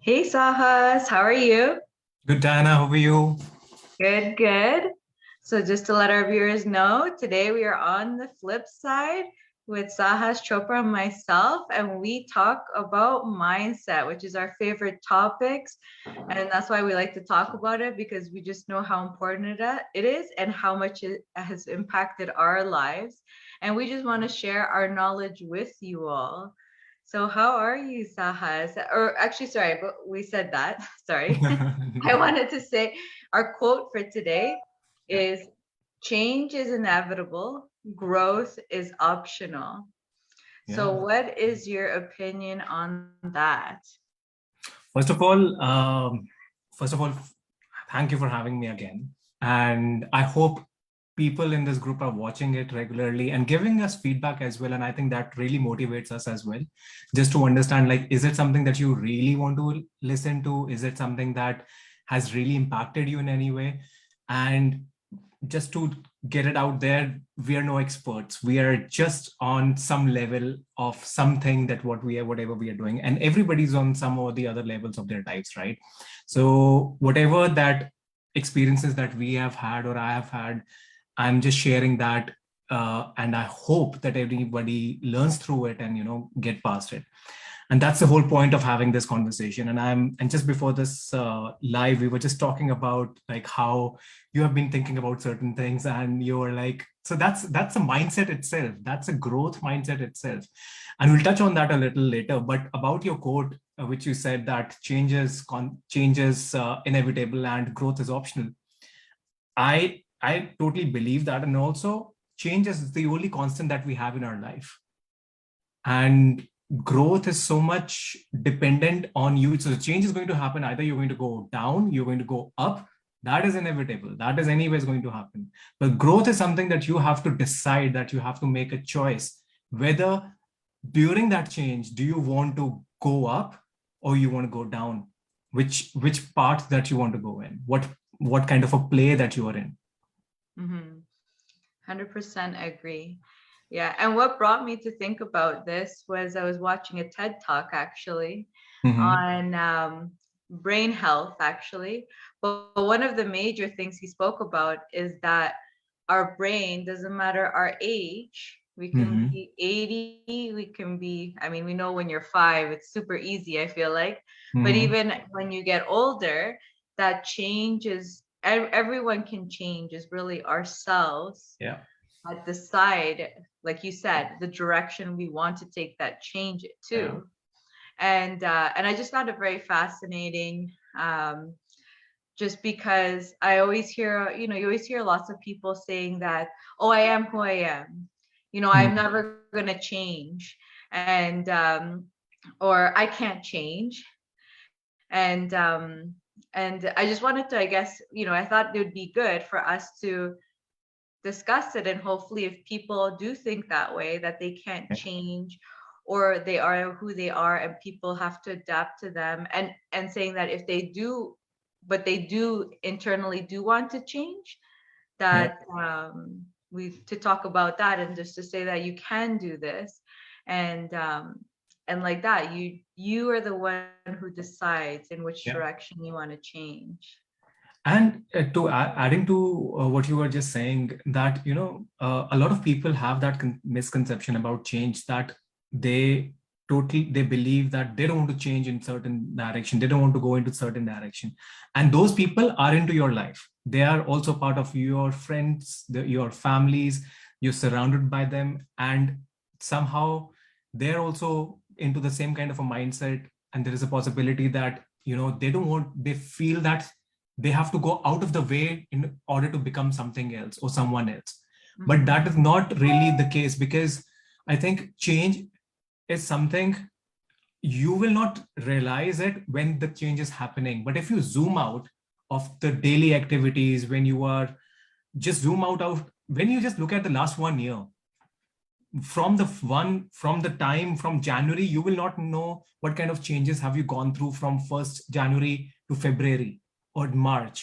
Hey Sahas, how are you? Good, Diana. How are you? Good, good. So just to let our viewers know, today we are on the flip side with Sahas Chopra and myself, and we talk about mindset, which is our favorite topics. And that's why we like to talk about it because we just know how important it is and how much it has impacted our lives. And we just want to share our knowledge with you all. So how are you, Sahas? Or actually, sorry, but we said that. Sorry. I No. wanted to say our quote for today Yeah. is change is inevitable, growth is optional. So, Yeah. what is your opinion on that? First of all, first of all, thank you for having me again. And I hope people in this group are watching it regularly and giving us feedback as well. And I think that really motivates us as well, just to understand, like, is it something that you really want to listen to? Is it something that has really impacted you in any way? And just to get it out there, we are no experts. We are just on some level of something that what we are, whatever we are doing, and everybody's on some or the other levels of their lives, right? So whatever that experiences that we have had or I have had, I'm just sharing that, and I hope that everybody learns through it and get past it. And that's the whole point of having this conversation. And just before this live, we were just talking about like how you have been thinking about certain things, and you're like, so that's a mindset itself. That's a growth mindset itself, and we'll touch on that a little later. But about your quote, which you said that changes inevitable and growth is optional. I totally believe that, and also change is the only constant that we have in our life, and growth is so much dependent on you. So the change is going to happen. Either you're going to go down, you're going to go up. That is inevitable. That is anyways going to happen. But growth is something that you have to decide, that you have to make a choice whether during that change do you want to go up or you want to go down, which part that you want to go in, what kind of a play that you are in. Mm-hmm. 100% agree. Yeah. And what brought me to think about this was I was watching a TED talk actually Mm-hmm. on brain health, actually. But one of the major things he spoke about is that our brain, doesn't matter our age, we can Mm-hmm. be 80, we can be, I mean, we know when you're 5, it's super easy, I feel like. But Mm-hmm. even when you get older, that change is, everyone can change, is really ourselves Yeah. decide, like you said, the direction we want to take that change it Yeah. to. And I just found it very fascinating, just because I always hear, you always hear lots of people saying that, oh, I am who I am, I'm Mm-hmm. never going to change, and or I can't change. And I just wanted to, I guess, I thought it would be good for us to discuss it, and hopefully if people do think that way, that they can't change, or they are who they are and people have to adapt to them, and saying that if they do, but they do internally do want to change, Yeah. that we to talk about that, and just to say that you can do this, and like that, you are the one who decides in which Yeah. direction you want to change. And adding to what you were just saying, that a lot of people have that misconception about change, that they they believe that they don't want to change in certain direction, they don't want to go into certain direction, and those people are into your life. They are also part of your friends, your families. You're surrounded by them, and somehow they're also into the same kind of a mindset. And there is a possibility that they feel that they have to go out of the way in order to become something else or someone else. But Mm-hmm. that is not really the case, because I think change is something you will not realize it when the change is happening. But if you zoom out of the daily activities, when you are just zoom out of when you just look at the last 1 year, from the time from January, you will not know what kind of changes have you gone through from 1st January to February or March.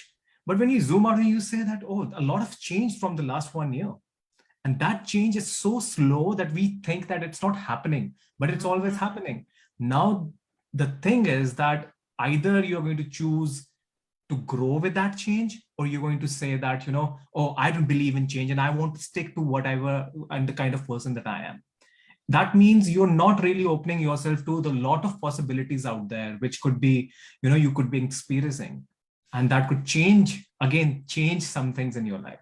But when you zoom out and you say that, oh, a lot of change from the last 1 year, and that change is so slow that we think that it's not happening, but it's always Mm-hmm. happening. Now, the thing is that either you're going to choose to grow with that change, or you're going to say that, oh, I don't believe in change and I want to stick to whatever and the kind of person that I am. That means you're not really opening yourself to the lot of possibilities out there, which could be, you could be experiencing, and that could change some things in your life.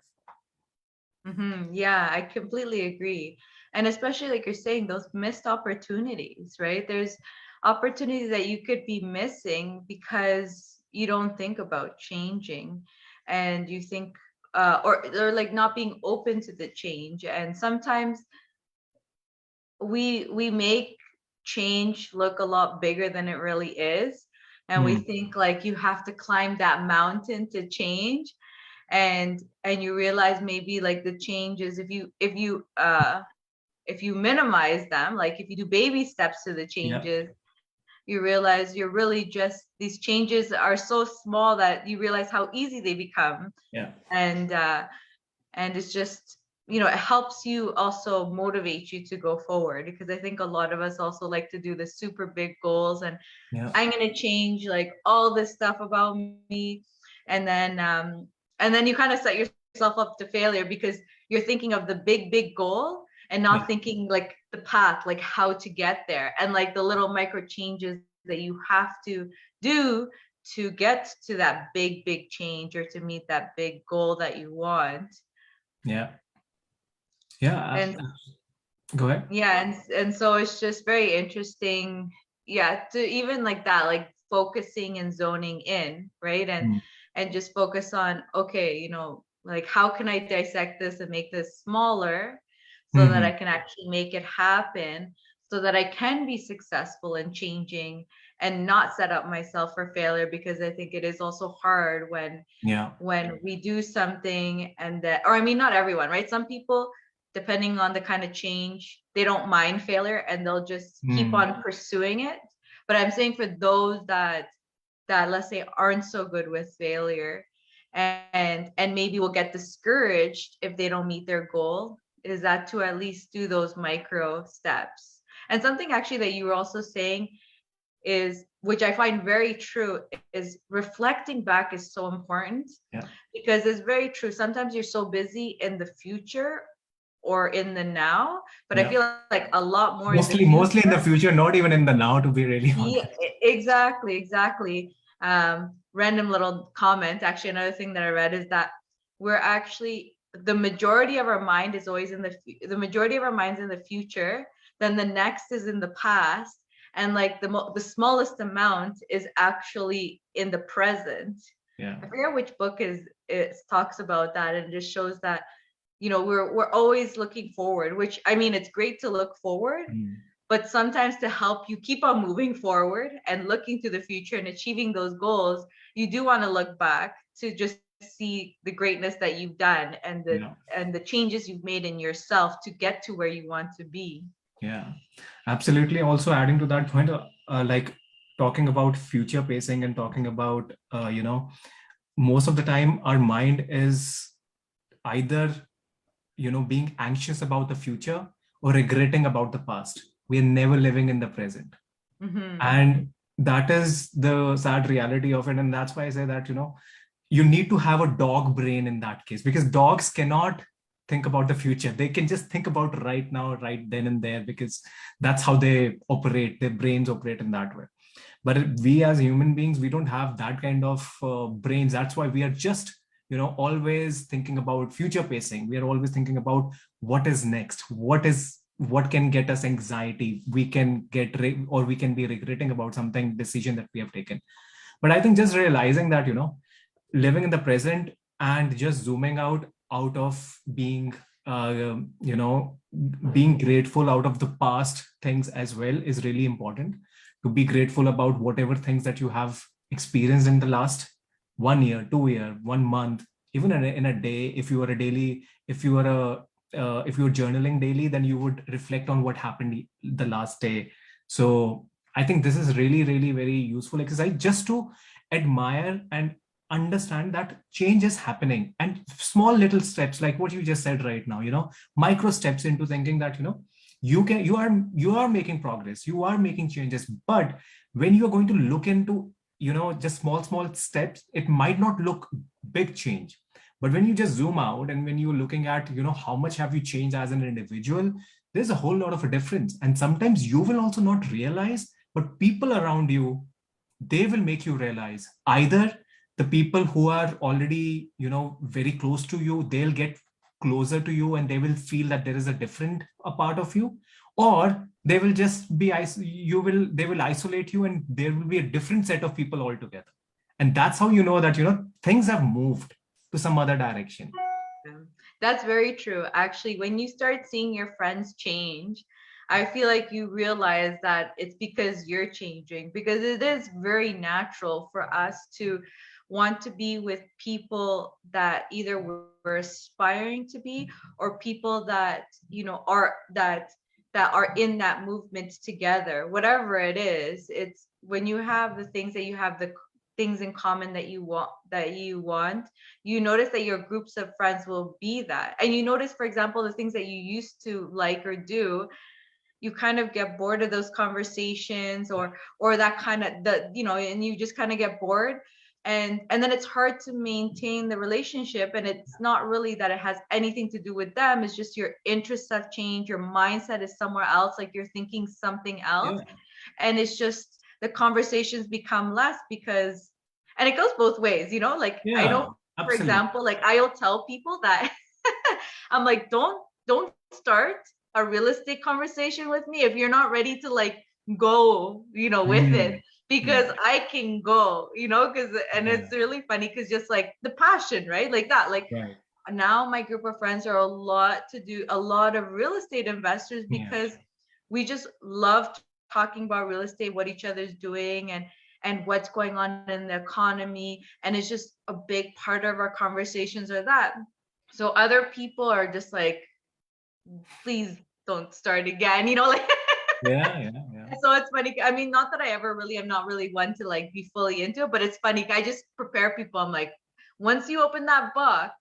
Yeah, I completely agree. And especially like you're saying, those missed opportunities, right? There's opportunities that you could be missing because you don't think about changing, and you think or like not being open to the change. And sometimes we make change look a lot bigger than it really is. And we think like you have to climb that mountain to change, and you realize maybe like the changes, if you minimize them, like if you do baby steps to the Yeah. changes, you realize you're really just, these changes are so small that you realize how easy they become. Yeah. And it's just, it helps you also motivate you to go forward, because I think a lot of us also like to do the super big goals, and Yeah. I'm going to change like all this stuff about me. And then you kind of set yourself up to failure, because you're thinking of the big goal and not thinking like the path, like how to get there, and like the little micro changes that you have to do to get to that big change, or to meet that big goal that you want. Yeah. Yeah. And Go ahead. yeah, and so it's just very interesting, yeah, to even like that, like focusing and zoning in, right? And just focus on, okay, like how can I dissect this and make this smaller, so that I can actually make it happen, so that I can be successful in changing and not set up myself for failure. Because I think it is also hard when Yeah. we do something, and that, or I mean, not everyone, right? Some people, depending on the kind of change, they don't mind failure and they'll just keep on pursuing it. But I'm saying for those that let's say aren't so good with failure, and maybe will get discouraged if they don't meet their goal, is that to at least do those micro steps. And something actually that you were also saying is, which I find very true, is reflecting back is so important. Yeah. Because it's very true. Sometimes you're so busy in the future or in the now, but I feel like a lot more mostly in the future, not even in the now, to be really honest. Yeah, exactly. Random little comment. Actually, another thing that I read is that we're actually, the majority of our mind is always the majority of our mind's in the future. Then the next is in the past, and like the smallest amount is actually in the present. Yeah. I forget which book it talks about that, and it just shows that we're always looking forward. Which, I mean, it's great to look forward. But sometimes to help you keep on moving forward and looking to the future and achieving those goals, you do want to look back to just see the greatness that you've done, and the changes you've made in yourself to get to where you want to be. Yeah, absolutely. Also adding to that point, like talking about future pacing and talking about, most of the time our mind is either, being anxious about the future or regretting about the past. We are never living in the present. And that is the sad reality of it. And that's why I say that, you need to have a dog brain in that case, because dogs cannot think about the future. They can just think about right now, right then and there, because that's how they operate. Their brains operate in that way. But we as human beings, we don't have that kind of brains. That's why we are just, always thinking about future pacing. We are always thinking about what is next, what can get us anxiety. We can or we can be regretting about something decision that we have taken. But I think just realizing that, living in the present and just zooming out of being, being grateful out of the past things as well is really important. To be grateful about whatever things that you have experienced in the last 1 year, 2 year, 1 month, even in a day. If you are journaling daily, then you would reflect on what happened the last day. So I think this is really, really very useful exercise, just to admire and understand that change is happening, and small little steps like what you just said right now, micro steps into thinking that, you are making progress, you are making changes. But when you are going to look into just small steps, it might not look big change. But when you just zoom out and when you're looking at, how much have you changed as an individual, there's a whole lot of a difference. And sometimes you will also not realize, but people around you, they will make you realize. Either the people who are already, very close to you, they'll get closer to you and they will feel that there is a different a part of you, or they will just be they will isolate you and there will be a different set of people altogether. And that's how you know that, things have moved to some other direction. That's very true. Actually, when you start seeing your friends change, I feel like you realize that it's because you're changing, because it is very natural for us to want to be with people that either we're aspiring to be, or people that, are that are in that movement together. Whatever it is, it's when you have the things that you have, the things in common that you want, you notice that your groups of friends will be that. And you notice, for example, the things that you used to like or do, you kind of get bored of those conversations, or that kind of and you just kind of get bored, and then it's hard to maintain the relationship. And it's not really that it has anything to do with them, it's just your interests have changed, your mindset is somewhere else, like you're thinking something else. Yeah. And it's just the conversations become less, because, and it goes both ways, like I know, for Absolutely. example, like I'll tell people that I'm like, don't start a real estate conversation with me if you're not ready to like go, with it, because I can go, because, and it's really funny because just like the passion, right? Like that, like now my group of friends are a lot of real estate investors, because we just love talking about real estate, what each other's doing, and what's going on in the economy. And it's just a big part of our conversations are that. So other people are just like, please don't start again, like yeah. So it's funny. I mean, not that I'm not really one to like be fully into it, but it's funny. I just prepare people. I'm like, once you open that box,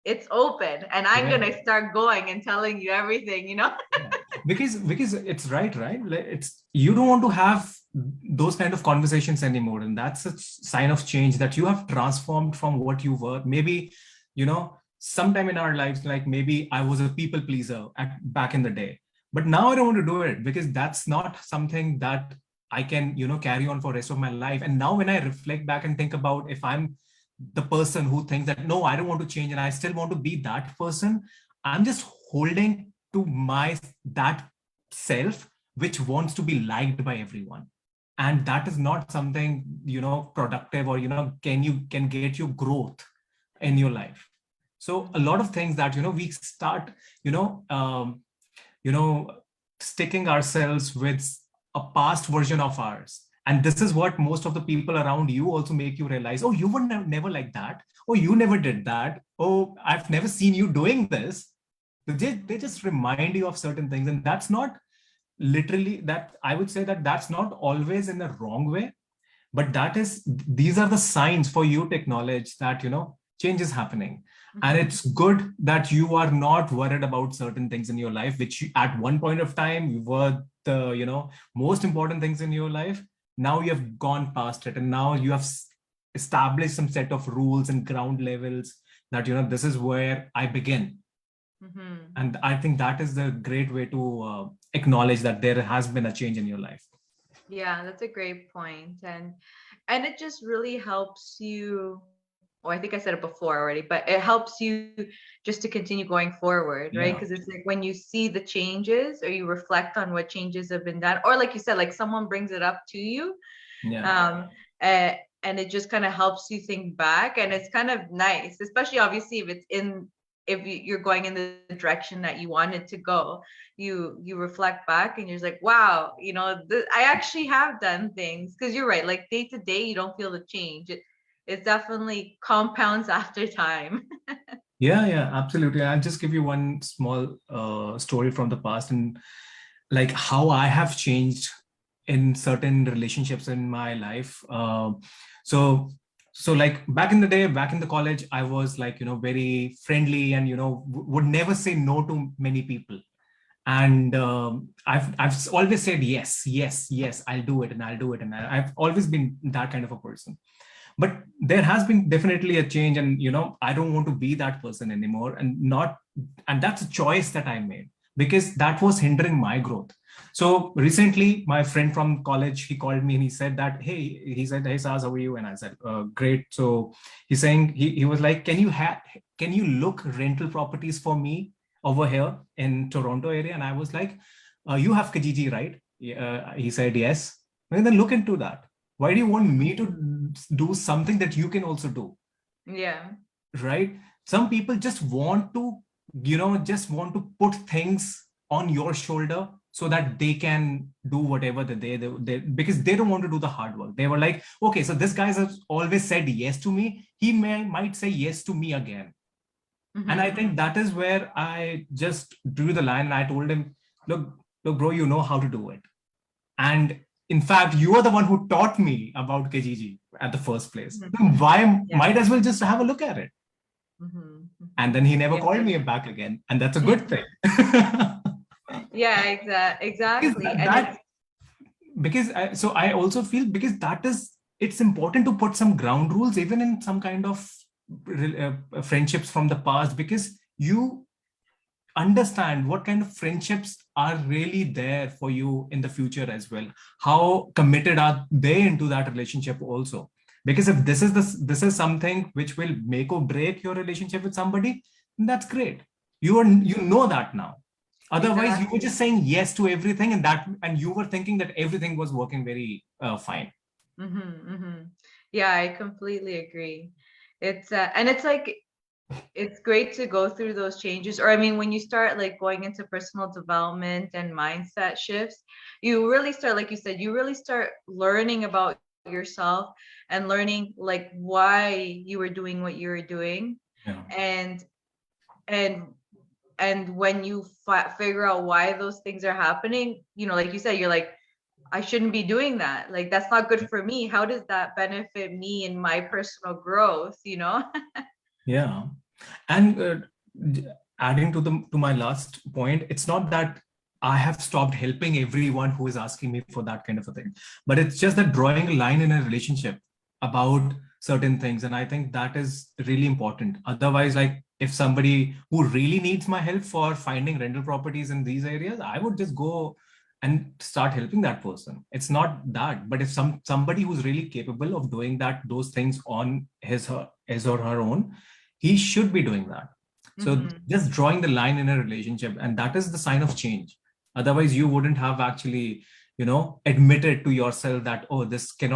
it's open, and I'm gonna start going and telling you everything, because it's right. Like, it's, you don't want to have those kind of conversations anymore, and that's a sign of change, that you have transformed from what you were. Maybe, sometime in our lives, like maybe I was a people pleaser back in the day, but now I don't want to do it, because that's not something that I can, carry on for the rest of my life. And now when I reflect back and think about, if I'm the person who thinks that, no, I don't want to change and I still want to be that person, I'm just holding to that self which wants to be liked by everyone. And that is not something, productive, or, can get you growth in your life. So a lot of things that, we start, sticking ourselves with a past version of ours. And this is what most of the people around you also make you realize, oh, you were never like that. Oh, you never did that. Oh, I've never seen you doing this. They just remind you of certain things. And that's not literally that. I would say that that's not always in the wrong way, but these are the signs for you to acknowledge that, change is happening. And it's good that you are not worried about certain things in your life, which at one point of time were the, most important things in your life. Now you have gone past it, and now you have established some set of rules and ground levels that, this is where I begin. And I think that is the great way to acknowledge that there has been a change in your life. Yeah, that's a great point. And it just really helps you. Oh, I think I said it before already, but it helps you just to continue going forward, right? Because it's like when you see the changes, or you reflect on what changes have been done, or like you said, like someone brings it up to you, and it just kind of helps you think back, and it's kind of nice, especially obviously if you're going in the direction that you wanted to go. You reflect back and you're just like, wow, I actually have done things. Because you're right, like day to day, you don't feel the change. It definitely compounds after time. Yeah, absolutely. I'll just give you one small story from the past, and like how I have changed in certain relationships in my life. So like back in the day, back in the college, I was like, very friendly and, would never say no to many people. And I've always said yes, yes, yes, I'll do it, and I'll do it, and I've always been that kind of a person. But there has been definitely a change, and I don't want to be that person anymore, and that's a choice that I made, because that was hindering my growth. So recently my friend from college, he called me and he said that, he said, "Hey Saz, how are you?" And I said, great. So he's saying, he was like, can you look rental properties for me over here in Toronto area? And I was like, you have Kijiji, right? He said yes. And then look into that. Why do you want me to do something that you can also do? Yeah. Right? Some people just want to, put things on your shoulder so that they can do whatever that they because they don't want to do the hard work. They were like, okay, so this guy has always said yes to me. He might say yes to me again. And I think that is where I just drew the line, and I told him, look, bro, you know how to do it. And in fact, you are the one who taught me about Kijiji at the first place. Why might as well just have a look at it? And then he never called me back again. And that's a good thing. Yeah, exactly. So I also feel, because it's important to put some ground rules, even in some kind of friendships from the past, because you understand what kind of friendships are really there for you in the future as well. How committed are they into that relationship also? Because if this is something which will make or break your relationship with somebody, that's great. You know that now. Otherwise, you were just saying yes to everything, and you were thinking that everything was working very fine. Yeah, I completely agree. And it's like, it's great to go through those changes. Or I mean, when you start like going into personal development and mindset shifts, you really start, like you said, you really start learning about yourself and learning like why you were doing what you were doing. Yeah. And when you figure out why those things are happening, like you said, you're like, I shouldn't be doing that. Like, that's not good for me. How does that benefit me in my personal growth? Yeah. And adding to my last point, it's not that I have stopped helping everyone who is asking me for that kind of a thing, but it's just that drawing a line in a relationship about certain things. And I think that is really important. Otherwise, like, if somebody who really needs my help for finding rental properties in these areas, I would just go and start helping that person. It's not that. But if somebody who's really capable of doing those things on his or her own, he should be doing that. So just drawing the line in a relationship, and that is the sign of change. Otherwise, you wouldn't have actually, admitted to yourself that, oh, this could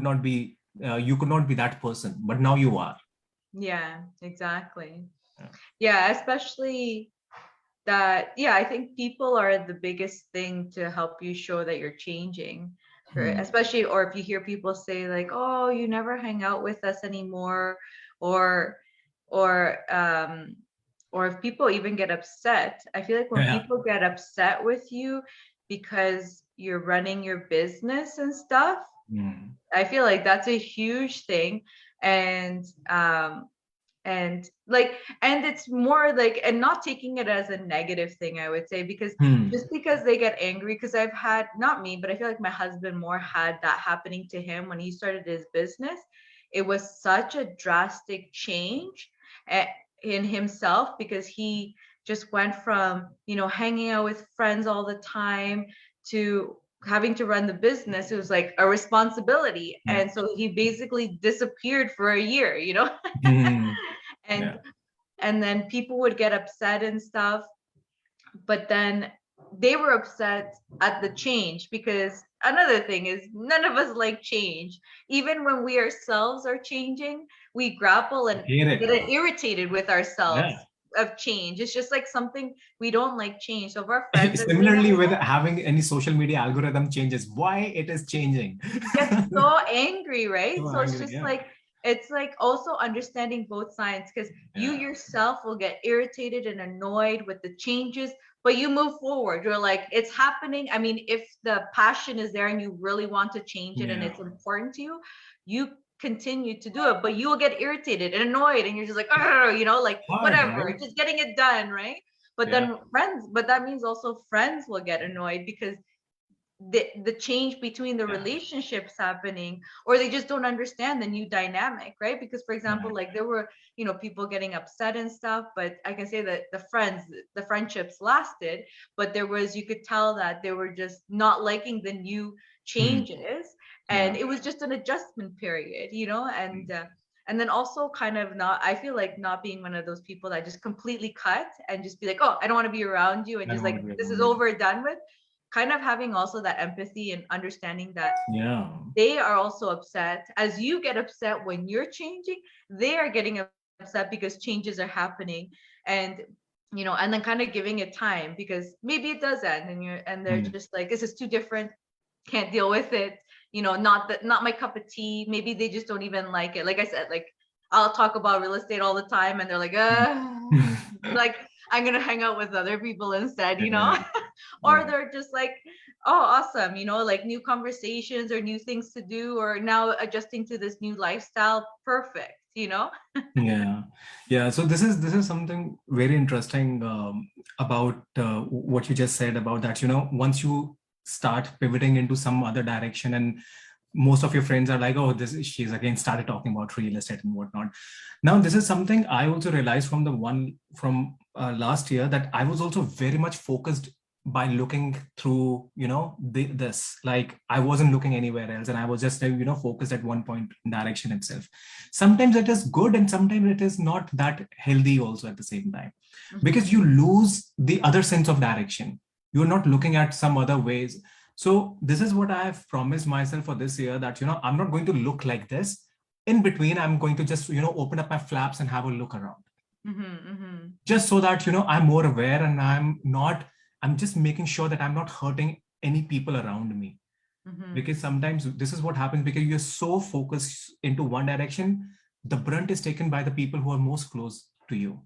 not be, you could not be that person, but now you are. Yeah, exactly. Yeah, especially that, yeah, I think people are the biggest thing to help you show that you're changing. Especially, or if you hear people say like, oh, you never hang out with us anymore, or or um or if people even get upset. I feel like when people get upset with you because you're running your business and stuff, I feel like that's a huge thing. And it's more like, and not taking it as a negative thing, I would say, because just because they get angry, because I've had, not me, but I feel like my husband more had that happening to him when he started his business. It was such a drastic change in himself, because he just went from hanging out with friends all the time to having to run the business. It was like a responsibility. And so he basically disappeared for a year. and and then people would get upset and stuff, but then they were upset at the change, because another thing is, none of us like change. Even when we ourselves are changing, we grapple and get irritated with ourselves of change. It's just like something we don't like change. So if our friends similarly with having any social media algorithm changes, why it is changing, get so angry, right? So it's just like, it's like also understanding both sides, because you yourself will get irritated and annoyed with the changes, but you move forward. You're like, it's happening. I mean, if the passion is there and you really want to change it and it's important to you, you continue to do it, but you will get irritated and annoyed, and you're just like, like whatever, just getting it done, right? But then that means also friends will get annoyed because the change between the relationships happening, or they just don't understand the new dynamic, right? Because for example, like there were, people getting upset and stuff, but I can say that the friendships lasted, but you could tell that they were just not liking the new changes, and it was just an adjustment period, and then also kind of not, I feel like not being one of those people that just completely cut and just be like, oh, I don't want to be around you, and just like, this is over, done with. Kind of having also that empathy and understanding that they are also upset as you get upset when you're changing, they are getting upset because changes are happening. And and then kind of giving it time, because maybe it does end and they're just like, this is too different, can't deal with it, not my cup of tea. Maybe they just don't even like it. Like I said, like I'll talk about real estate all the time and they're like, like I'm gonna hang out with other people instead, or they're just like, oh, awesome, like new conversations or new things to do, or now adjusting to this new lifestyle, perfect. Yeah. So this is something very interesting about what you just said about that. Once you start pivoting into some other direction, and most of your friends are like, oh, she's again started talking about real estate and whatnot. Now, this is something I also realized from last year, that I was also very much focused by looking through, this, like I wasn't looking anywhere else, and I was just, focused at one point direction itself. Sometimes it is good, and sometimes it is not that healthy also at the same time, because you lose the other sense of direction. You're not looking at some other ways. So this is what I have promised myself for this year, that, I'm not going to look like this. In between, I'm going to just, open up my flaps and have a look around. Just so that, I'm more aware, and I'm just making sure that I'm not hurting any people around me. Because sometimes this is what happens, because you're so focused into one direction, the brunt is taken by the people who are most close to you.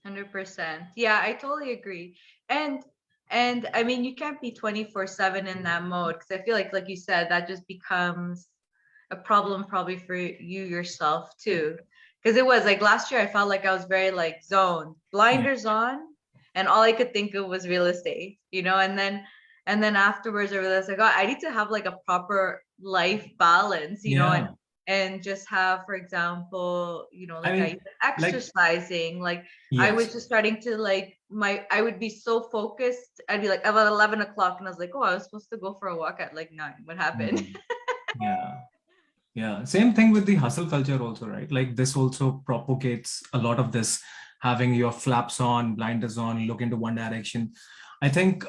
100%. Yeah, I totally agree. And I mean, you can't be 24/7 in that mode, because I feel like you said, that just becomes a problem probably for you yourself too. Because it was like last year, I felt like I was very like zoned, blinders on, and all I could think of was real estate, and then afterwards I realized, like, oh, I need to have like a proper life balance, and just have, for example, like exercising, like I was just starting to like I would be so focused. I'd be like about 11 o'clock, and I was like, oh, I was supposed to go for a walk at like 9. What happened? Yeah. Same thing with the hustle culture also, right? Like this also propagates a lot of this, having your flaps on, blinders on, look into one direction. I think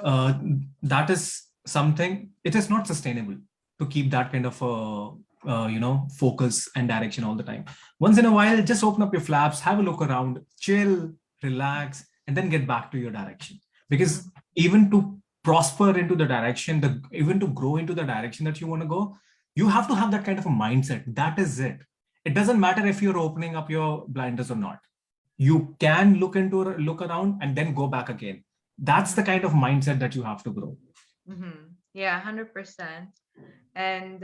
that is something, it is not sustainable to keep that kind of focus and direction all the time. Once in a while, just open up your flaps, have a look around, chill, relax, and then get back to your direction. Because even to prosper into the direction, even to grow into the direction that you want to go, you have to have that kind of a mindset. That is it. It doesn't matter if you're opening up your blinders or not. You can look around and then go back again. That's the kind of mindset that you have to grow. Yeah, 100%. And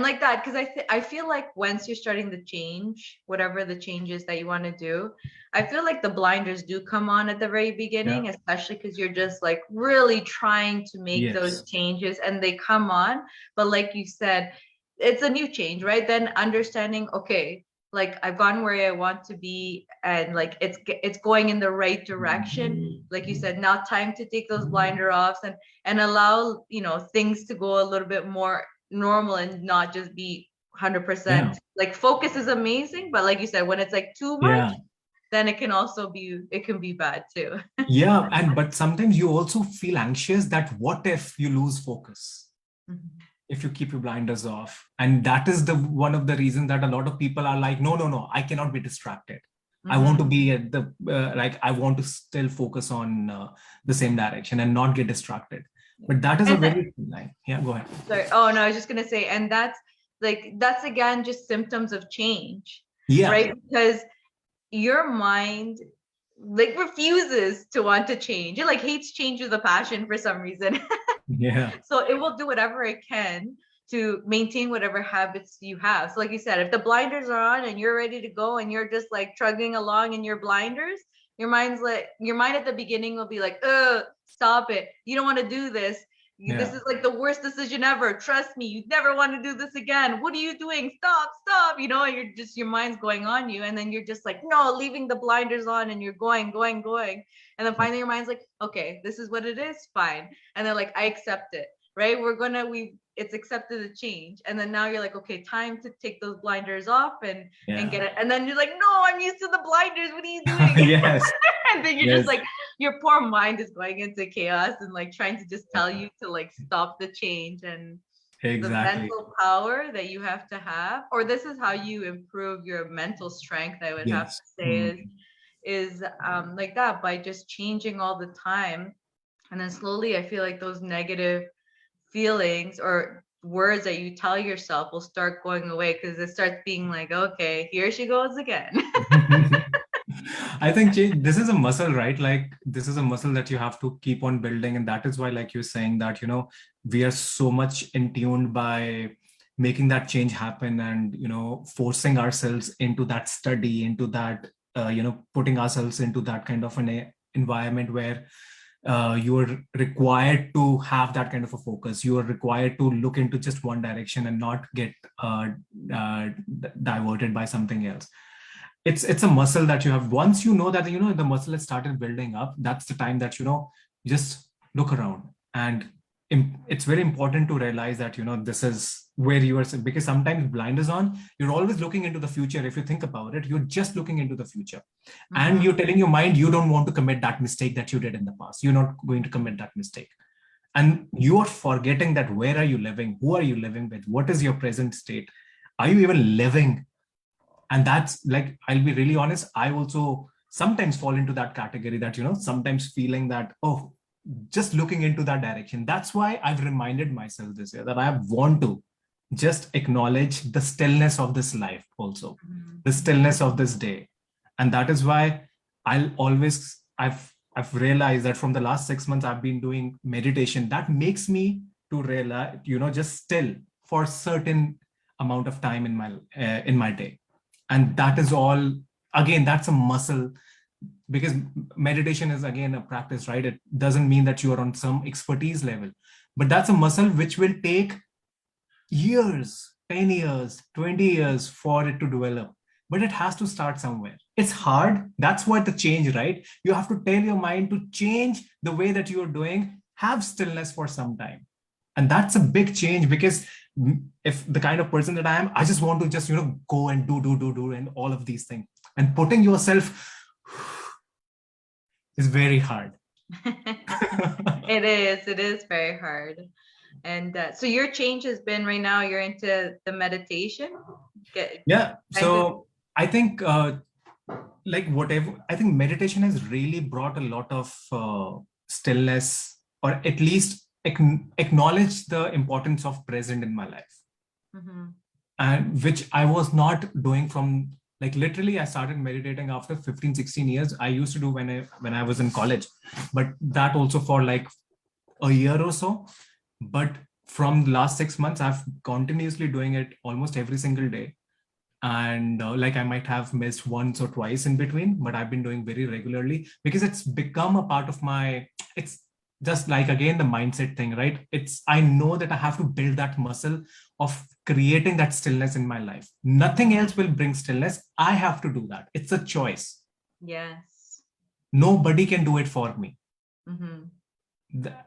like that, because I feel like once you're starting to change, whatever the changes that you want to do, I feel like the blinders do come on at the very beginning, especially because you're just like really trying to make those changes, and they come on. But like you said, it's a new change, right? Then understanding, okay, like I've gotten where I want to be, and like it's going in the right direction. Like you said, now time to take those blinder offs and allow things to go a little bit more normal, and not just be 100%. Like focus is amazing, but like you said, when it's like too much, then it can be bad too. But sometimes you also feel anxious that what if you lose focus? If you keep your blinders off. And that is one of the reasons that a lot of people are like, no, I cannot be distracted. I want to be at I want to still focus on the same direction and not get distracted. But that is a very line. Yeah, go ahead. Sorry. Oh no, I was just gonna say, and that's again just symptoms of change. Right? Because your mind like refuses to want to change. It like hates change with a passion for some reason. So it will do whatever it can to maintain whatever habits you have. So like you said, if the blinders are on and you're ready to go and you're just like trudging along in your blinders, your mind at the beginning will be like, stop it. You don't want to do this. This is like the worst decision ever. Trust me, you never want to do this again. What are you doing? Stop, stop. You know, and your mind's going on you. And then you're just like, no, leaving the blinders on, and you're going. And then finally your mind's like, okay, this is what it is, fine. And then like, I accept it, right? It's accepted the change. And then now you're like, okay, time to take those blinders off and get it. And then you're like, no, I'm used to the blinders. What are you doing? Yes. And then you're just like, your poor mind is going into chaos and like trying to just tell you to like stop the change. And the mental power that you have to have, or this is how you improve your mental strength, I would have to say, is like that, by just changing all the time. And then slowly I feel like those negative feelings or words that you tell yourself will start going away, because it starts being like, okay, here she goes again. I think this is a muscle, right? Like this is a muscle that you have to keep on building. And that is why, like you're saying that, we are so much in tune by making that change happen and, forcing ourselves into that study, into that, putting ourselves into that kind of an environment where you are required to have that kind of a focus. You are required to look into just one direction and not get diverted by something else. It's a muscle that you have. Once you know that the muscle has started building up, that's the time that just look around. And it's very important to realize that this is where you are, because sometimes blinders on, you're always looking into the future. If you think about it, you're just looking into the future. And you're telling your mind you don't want to commit that mistake that you did in the past. You're not going to commit that mistake. And you are forgetting that where are you living? Who are you living with? What is your present state? Are you even living? And that's like, I'll be really honest, I also sometimes fall into that category that, sometimes feeling that, oh, just looking into that direction. That's why I've reminded myself this year that I want to just acknowledge the stillness of this life also, the stillness of this day. And that is why I've realized that from the last 6 months, I've been doing meditation. That makes me to realize, just still for a certain amount of time in my day. And that is all, again, that's a muscle, because meditation is again a practice, right? It doesn't mean that you are on some expertise level, but that's a muscle which will take years, 10 years, 20 years for it to develop. But it has to start somewhere. It's hard. That's what the change, right? You have to tell your mind to change the way that you're doing, have stillness for some time. And that's a big change, because if the kind of person that I am, I just want to just, go and do and all of these things. And putting yourself is very hard. It is very hard. And so your change has been, right now you're into the meditation. So I think I think meditation has really brought a lot of stillness, or at least acknowledge the importance of present in my life. And which I was not doing from, like, literally I started meditating after 15-16 years. I used to do when I was in college, but that also for like a year or so. But from the last 6 months, I've continuously doing it almost every single day. And like I might have missed once or twice in between, but I've been doing very regularly, because it's become a part of it's just like, again, the mindset thing, right? I know that I have to build that muscle of creating that stillness in my life. Nothing else will bring stillness. I have to do that. It's a choice. Yes. Nobody can do it for me.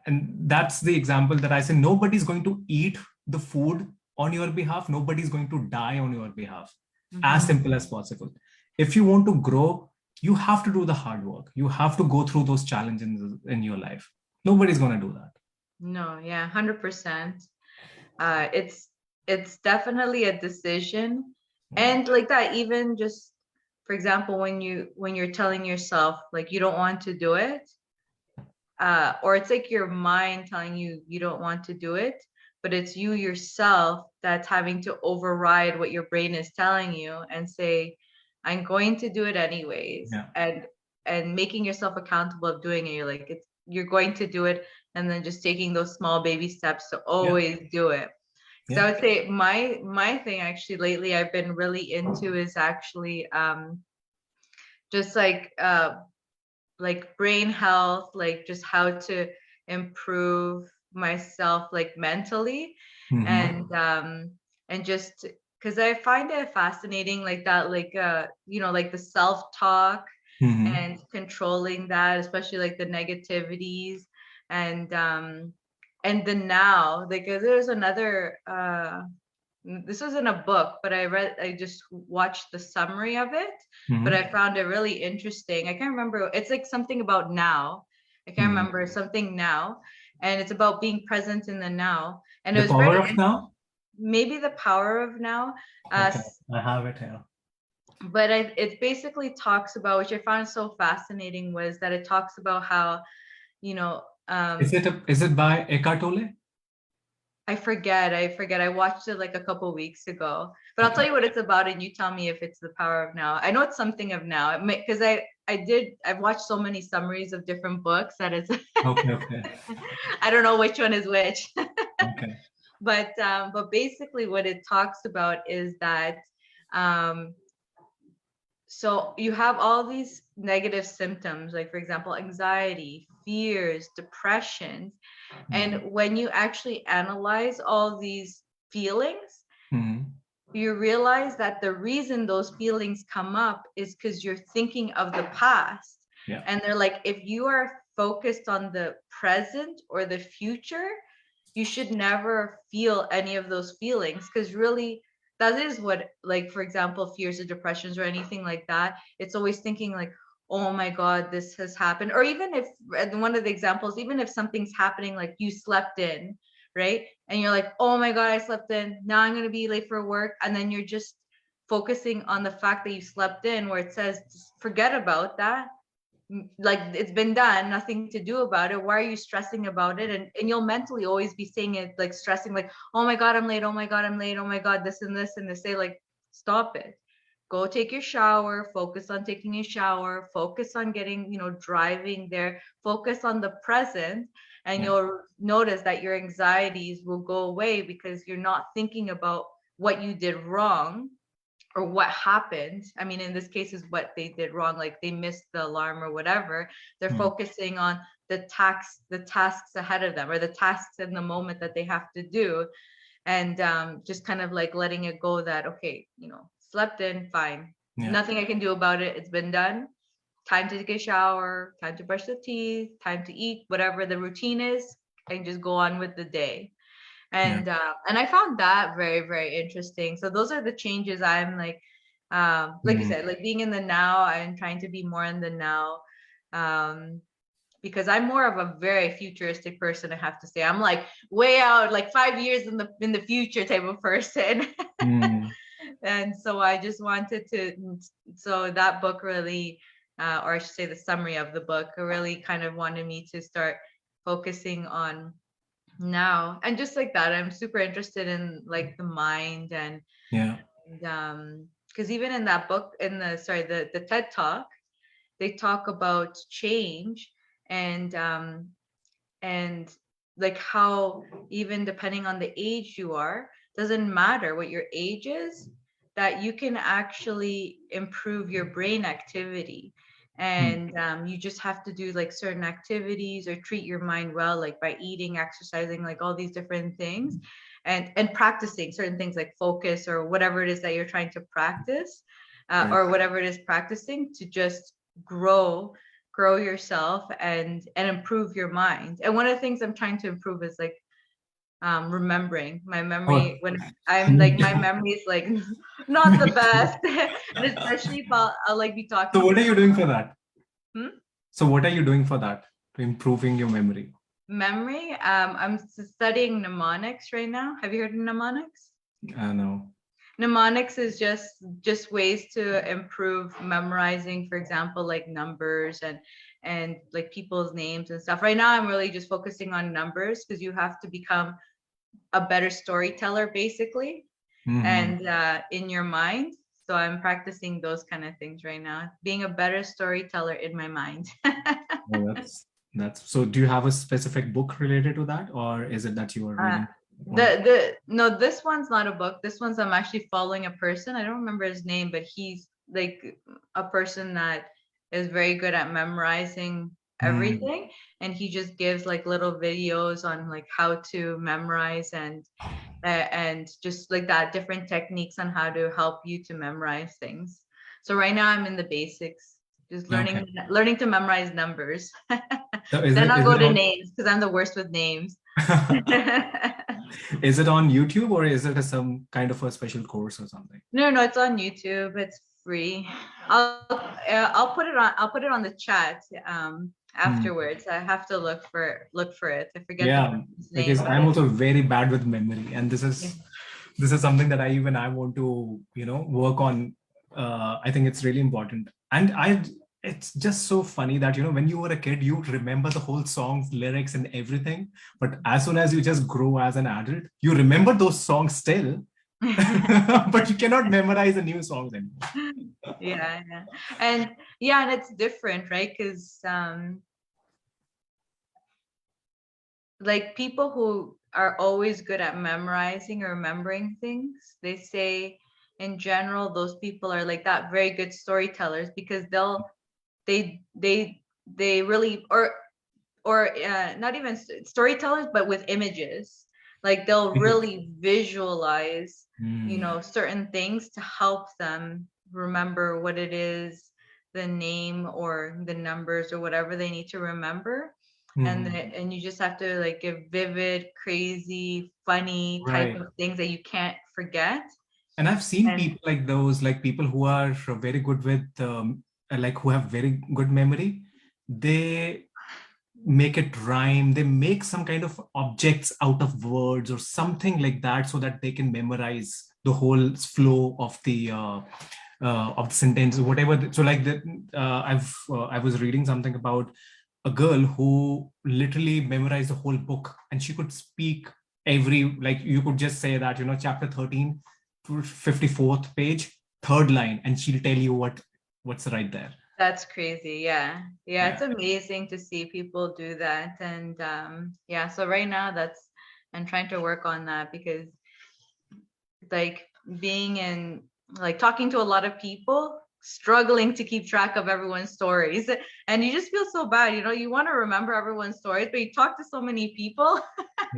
And that's the example that I say, nobody's going to eat the food on your behalf. Nobody's going to die on your behalf. As simple as possible. If you want to grow, you have to do the hard work. You have to go through those challenges in your life. Nobody's going to do that. No, yeah, 100%. It's definitely a decision. And like that, even just, for example, when you're telling yourself like you don't want to do it, or it's like your mind telling you you don't want to do it, but it's you yourself that's having to override what your brain is telling you and say, I'm going to do it anyways. And making yourself accountable of doing it. You're like, you're going to do it, and then just taking those small baby steps to always do it. So I would say my thing actually lately I've been really into is actually just like like brain health, like just how to improve myself like mentally, and just because I find it fascinating like that, like like the self-talk and controlling that, especially like the negativities, and the now, like there's another this wasn't a book, but I just watched the summary of it, but I found it really interesting. I can't remember. It's like something about now. I can't remember something now, and it's about being present in the now. And it The was very, power of now? maybe the power of now. Okay, I have it here. But it basically talks about, which I found so fascinating, was that it talks about how, Is it by Eckhart Tolle? I forget. I watched it like a couple weeks ago, but I'll tell you what it's about, and you tell me if it's the power of now. I know it's something of now, because I've watched so many summaries of different books that it's Okay. I don't know which one is which. Okay. But basically what it talks about is that so you have all these negative symptoms, like for example, anxiety, fears, depressions. And when you actually analyze all these feelings, you realize that the reason those feelings come up is because you're thinking of the past. Yeah. And they're like, if you are focused on the present or the future, you should never feel any of those feelings, because really that is what, like for example, fears or depressions or anything like that, it's always thinking like, oh my god, this has happened. Or even if, one of the examples, even if something's happening, like you slept in, right, and you're like, oh my god, I slept in, now I'm going to be late for work, and then you're just focusing on the fact that you slept in, where it says just forget about that, like it's been done, nothing to do about it. Why are you stressing about it? And you'll mentally always be saying it, like stressing, like, oh my god, I'm late, oh my god, I'm late, oh my god, this and this and this. Say like, stop it, go take your shower, focus on taking your shower, focus on getting, driving there, focus on the present, and you'll notice that your anxieties will go away, because you're not thinking about what you did wrong or what happened. I mean, in this case is what they did wrong, like they missed the alarm or whatever. They're focusing on the tasks ahead of them, or the tasks in the moment that they have to do, and just kind of like letting it go that, okay, slept in, fine, nothing I can do about it, it's been done, time to take a shower, time to brush the teeth, time to eat, whatever the routine is, and just go on with the day. And I found that very, very interesting. So those are the changes I'm like you said, like being in the now and trying to be more in the now, because I'm more of a very futuristic person, I have to say. I'm like way out, like 5 years in the future type of person. And so I just wanted to, so that book really, or I should say the summary of the book really kind of wanted me to start focusing on now. And just like that, I'm super interested in like the mind, and because even in that book, in the TED Talk, they talk about change, and like how even depending on the age you are, doesn't matter what your age is, that you can actually improve your brain activity. And you just have to do like certain activities or treat your mind well, like by eating, exercising, like all these different things, and practicing certain things like focus or whatever it is that you're trying to practice, or whatever it is practicing to just grow yourself and improve your mind. And one of the things I'm trying to improve is like remembering my memory. When I'm like, my memory is like not the best. And especially about, I'll like be talking. So what are you doing for that? So what are you doing for that, to improving your memory? I'm studying mnemonics right now. Have you heard of mnemonics? No. Mnemonics is just ways to improve memorizing, for example, like numbers and like people's names and stuff. Right now I'm really just focusing on numbers, because you have to become a better storyteller basically, and in your mind. So I'm practicing those kind of things right now, being a better storyteller in my mind. Oh, that's so. Do you have a specific book related to that, or is it that you are reading? No, this one's not a book. This one's, I'm actually following a person. I don't remember his name, but he's like a person that is very good at memorizing everything, and he just gives like little videos on like how to memorize and just like that, different techniques on how to help you to memorize things. So right now I'm in the basics, just Okay. learning to memorize numbers. So Then I'll is go it to on names because I'm the worst with names. is it on YouTube, or is it some kind of a special course or something? No, it's on YouTube. It's free. I'll put it on the chat Hmm. afterwards. I have to look for it. I forget the Yeah, person's name, because but I'm also very bad with memory, and yeah. this is something that I want to work on. I think it's really important, and I it's just so funny that when you were a kid you remember the whole song's lyrics and everything, but as soon as you just grow as an adult, you remember those songs still, but you cannot memorize the new songs anymore. Yeah, and yeah, and it's different, right? Because like people who are always good at memorizing or remembering things, they say in general those people are like that, very good storytellers, because they they they really or not even storytellers, but with images. Like they'll really visualize, Hmm. certain things to help them remember what it is, the name or the numbers or whatever they need to remember. Hmm. And you just have to like give vivid, crazy, funny type Right. of things that you can't forget. And I've seen And people like those, like people who are very good with, like who have very good memory. They make it rhyme. They make some kind of objects out of words or something like that, so that they can memorize the whole flow of the sentence, whatever. So like that, I was reading something about a girl who literally memorized the whole book, and she could speak every, like you could just say that chapter 13 to 54th page, third line, and she'll tell you what's right there. that's crazy. Yeah. Yeah, it's Yeah. amazing to see people do that. And yeah, so right now I'm trying to work on that, because like being in like talking to a lot of people, struggling to keep track of everyone's stories, and you just feel so bad, you want to remember everyone's stories, but you talk to so many people.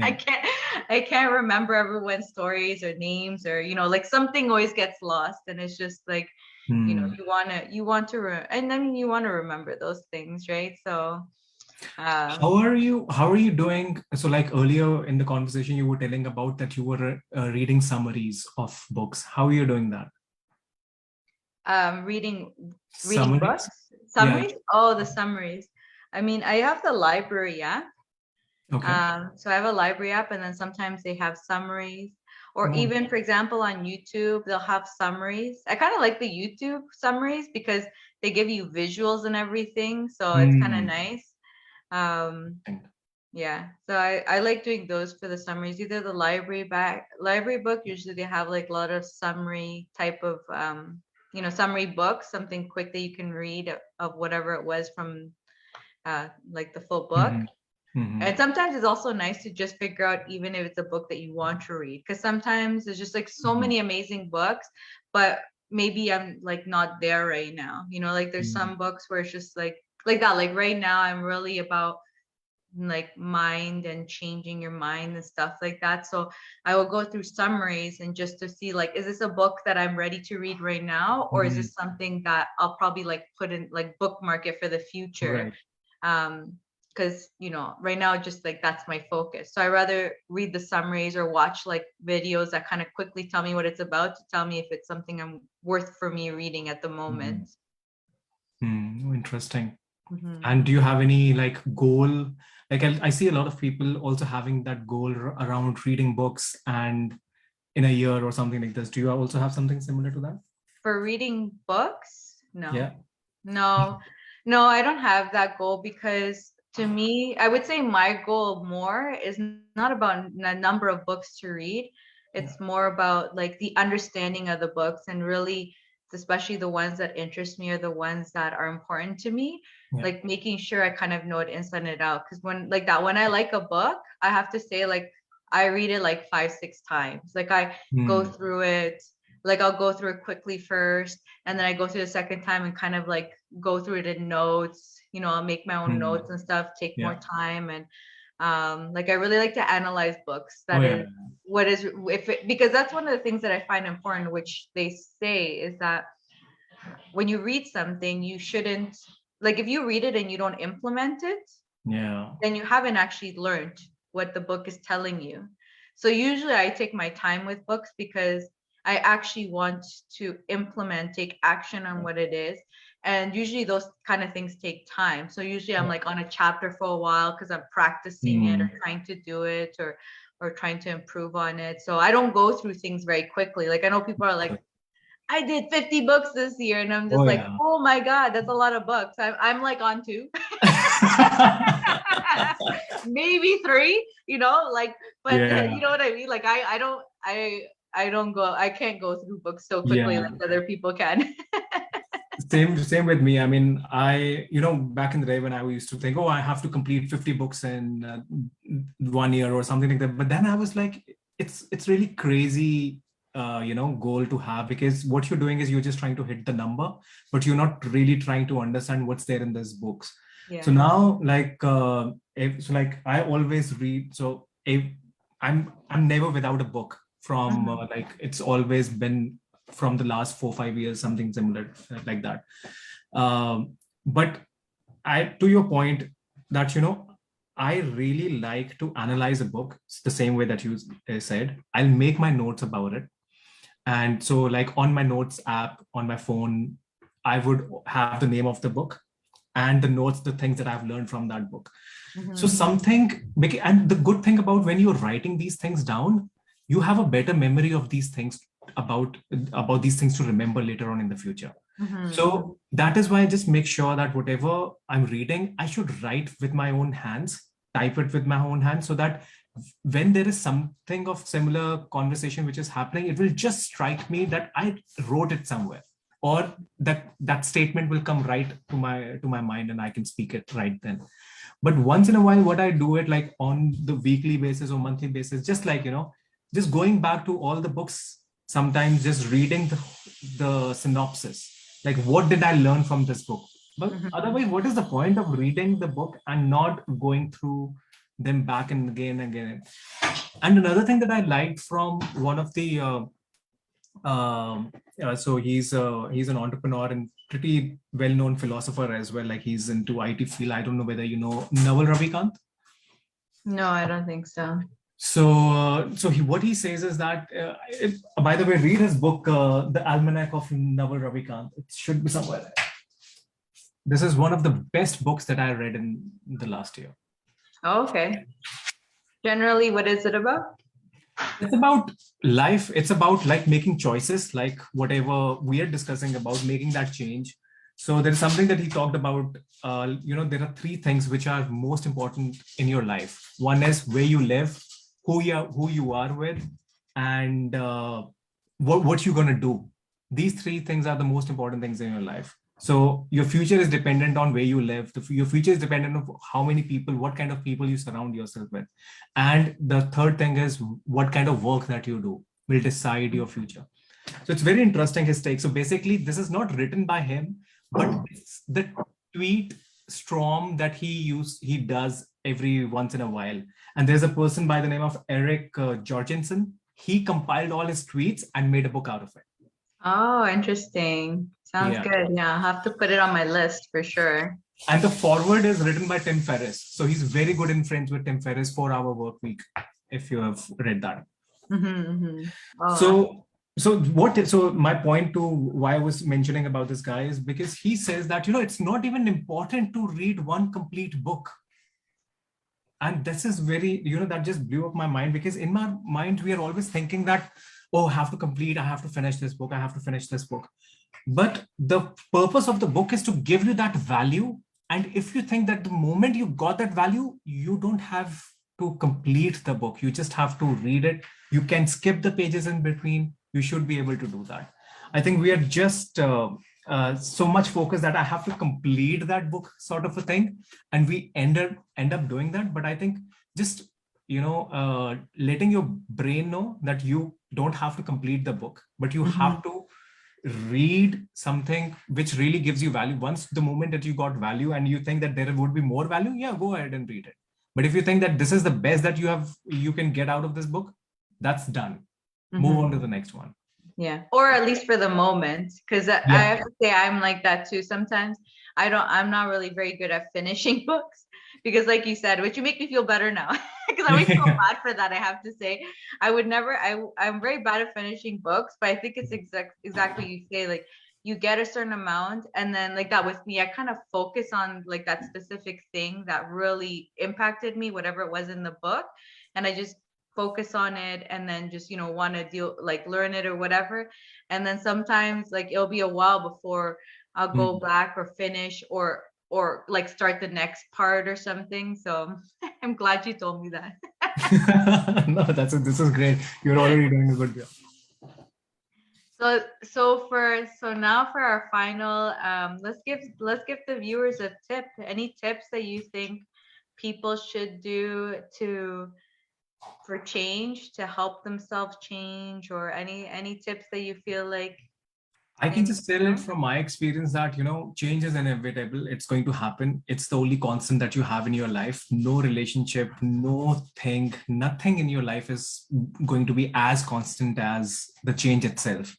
i Yeah. can't I can't remember everyone's stories or names, or like something always gets lost, and it's just like Hmm. and then you want to remember those things, right? So How um are you? How are you doing? So, like earlier in the conversation, you were telling about that you were reading summaries of books. How are you doing that? reading Summaries? books, Yeah. summaries. Oh, the summaries. I mean, I have the library app. Okay. So I have a library app, and then sometimes they have summaries, or Oh. even, for example, on YouTube, they'll have summaries. I kind of like the YouTube summaries because they give you visuals and everything, so it's kind of Hmm. nice. Yeah, so I like doing those for the summaries. Either the library book, usually they have like a lot of summary type of summary books, something quick that you can read of whatever it was from like the full book. Hmm. Hmm. And sometimes it's also nice to just figure out, even if it's a book that you want to read, because sometimes there's just like so Hmm. many amazing books, but maybe I'm like not there right now. Like there's Hmm. some books where it's just like that. Like right now, I'm really about like mind and changing your mind and stuff like that. So I will go through summaries and just to see, like, is this a book that I'm ready to read right now, or is Hmm. this something that I'll probably like put in like bookmark it for the future? Right. Because right now just like that's my focus. So I rather read the summaries or watch like videos that kind of quickly tell me what it's about, to tell me if it's something I'm worth for me reading at the Hmm. moment. Hmm. Interesting. Mhm. And do you have any like goal? Like I see a lot of people also having that goal around reading books and in a year or something like this. Do you also have something similar to that? For reading books, no. Yeah. No, no, I don't have that goal, because to me, I would say my goal more is not about the number of books to read. Yeah. It's more about like the understanding of the books, and really, especially the ones that interest me or the ones that are important to me, Yeah. like making sure I kind of know it inside and out. Because when I like a book, I have to say like I read it like 5, 6 times. Like I go Hmm. through it, like I'll go through it quickly first, and then I go through the second time and kind of like go through it in notes. I'll make my own notes and stuff, take more time. And like I really like to analyze books. That is what is, because that's one of the things that I find important, which they say is that when you read something, you shouldn't, like if you read it and you don't implement it, then you haven't actually learned what the book is telling you. So usually I take my time with books because I actually want to implement, take action on what it is. And usually those kind of things take time. So usually I'm like on a chapter for a while because I'm practicing it or trying to do it or trying to improve on it. So I don't go through things very quickly. Like I know people are like, I did 50 books this year, and I'm just oh my God, that's a lot of books. I'm like on 2. Maybe 3, like, but you know what I mean? Like I can't go through books so quickly like other people can. Same with me. I mean, back in the day when I used to think, I have to complete 50 books in 1 year or something like that. But then I was like, it's really crazy, goal to have, because what you're doing is you're just trying to hit the number, but you're not really trying to understand what's there in these books. So now, I always read. So if I'm never without a book from it's always been from the last 4-5 years, something similar like that. But to your point that, I really like to analyze a book the same way that you said. I'll make my notes about it. And so like on my notes app on my phone, I would have the name of the book and the notes, the things that I've learned from that book. So and the good thing about when you're writing these things down, you have a better memory of these things, about these things to remember later on in the future. So that is why I just make sure that whatever I'm reading, I should write with my own hands, type it with my own hands, so that when there is something of similar conversation which is happening, it will just strike me that I wrote it somewhere, or that statement will come right to my mind and I can speak it right then. But once in a while, what I do it like on the weekly basis or monthly basis, just like, just going back to all the books, sometimes just reading the synopsis, like what did I learn from this book? But otherwise, what is the point of reading the book and not going through them back and again and again? And another thing that I liked from one of the so he's an entrepreneur and pretty well-known philosopher as well. Like he's into IT field. I don't know whether you know Naval Ravikant. No, I don't think so. So what he says is that, by the way, read his book, The Almanac of Naval Ravikant. It should be somewhere. This is one of the best books that I read in the last year. Oh, okay. Generally, what is it about? It's about life. It's about like making choices, like whatever we are discussing about, making that change. So there's something that he talked about. There are 3 things which are most important in your life. One is where you live, who you are with, and what you're gonna do. These 3 things are the most important things in your life. So your future is dependent on where you live. Your future is dependent on how many people, what kind of people you surround yourself with. And the third thing is what kind of work that you do will decide your future. So it's very interesting, his take. So basically, this is not written by him, but it's the tweet storm that he does every once in a while. And there's a person by the name of Eric Jorgensen. He compiled all his tweets and made a book out of it. Oh, interesting. Sounds good. Yeah, I'll have to put it on my list for sure. And the foreword is written by Tim Ferriss. So he's very good in friends with Tim Ferriss, 4-Hour Work Week, if you have read that. Oh, so my point to why I was mentioning about this guy is because he says that, it's not even important to read one complete book. And this is very, that just blew up my mind, because in my mind, we are always thinking that, I have to finish this book. I have to finish this book. But the purpose of the book is to give you that value. And if you think that the moment you got that value, you don't have to complete the book. You just have to read it. You can skip the pages in between. You should be able to do that. I think we are just so much focused that I have to complete that book sort of a thing. And we end up doing that. But I think just, letting your brain know that you don't have to complete the book, but you have to read something which really gives you value. Once the moment that you got value and you think that there would be more value, yeah, go ahead and read it. But if you think that this is the best that you can get out of this book, that's done. Move on to the next one. Yeah, or at least for the moment, because I have to say I'm like that too sometimes. I'm not really very good at finishing books, because like you said, which you make me feel better now, because I always feel bad for that. I have to say, I'm very bad at finishing books, but I think it's exactly you say, like you get a certain amount, and then like that with me, I kind of focus on like that specific thing that really impacted me, whatever it was in the book, and I just focus on it, and then just want to learn it or whatever. And then sometimes like it'll be a while before I'll go back or finish or like start the next part or something. So I'm glad you told me that. No, this is great. You're already doing a good job. So now for our final, let's give the viewers a tip. Any tips that you think people should do for change, to help themselves change, or any tips that you feel like? I can just tell it from my experience that, change is inevitable. It's going to happen. It's the only constant that you have in your life. No relationship, nothing in your life is going to be as constant as the change itself.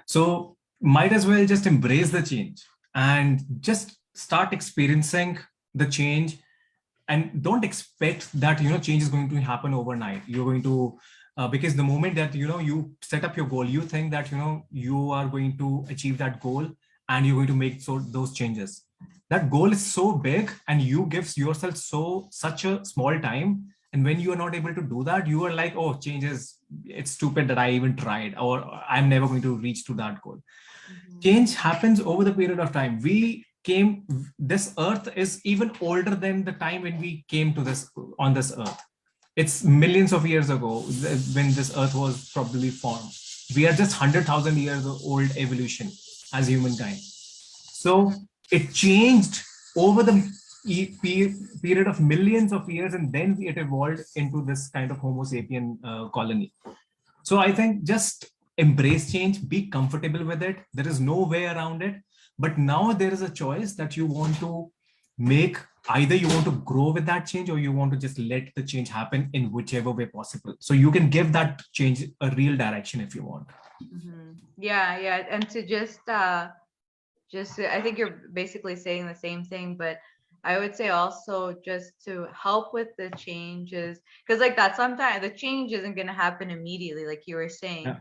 So might as well just embrace the change and just start experiencing the change, and don't expect that, change is going to happen overnight. You're going to because the moment that you set up your goal, you think that you are going to achieve that goal and you're going to make those changes. That goal is so big and you give yourself such a small time, and when you are not able to do that, you are like, oh, it's stupid that I even tried, or I'm never going to reach to that goal. Change happens over the period of time. This earth is even older than the time when we came to on this earth. It's millions of years ago when this earth was probably formed. We are just 100,000 years old evolution as humankind. So it changed over the period of millions of years, and then it evolved into this kind of Homo sapien colony. So I think just embrace change, be comfortable with it. There is no way around it. But now there is a choice that you want to make. Either you want to grow with that change, or you want to just let the change happen in whichever way possible. So you can give that change a real direction if you want. Yeah. And to just I think you're basically saying the same thing, but I would say also just to help with the changes, because like that, sometimes the change isn't going to happen immediately, like you were saying. Yeah.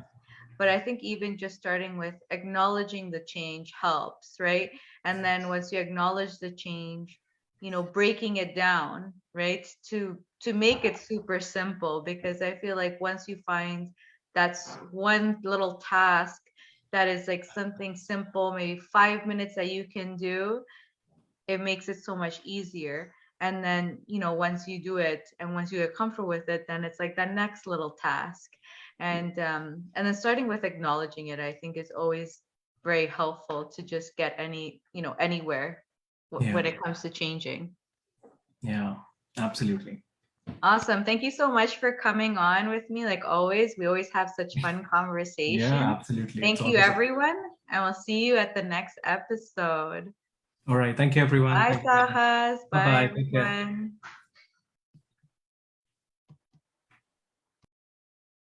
But I think even just starting with acknowledging the change helps, right? And then once you acknowledge the change, breaking it down, right? To make it super simple, because I feel like once you find that's one little task that is like something simple, maybe 5 minutes that you can do, it makes it so much easier. And then, once you do it and once you get comfortable with it, then it's like that next little task. And then starting with acknowledging it, I think is always very helpful to just get anywhere when it comes to changing. Yeah, absolutely. Awesome. Thank you so much for coming on with me. Like always, we always have such fun conversation. Yeah, absolutely. Thank you, everyone. And we'll see you at the next episode. All right. Thank you, everyone. Bye, Sahas. Bye, Bye-bye. everyone.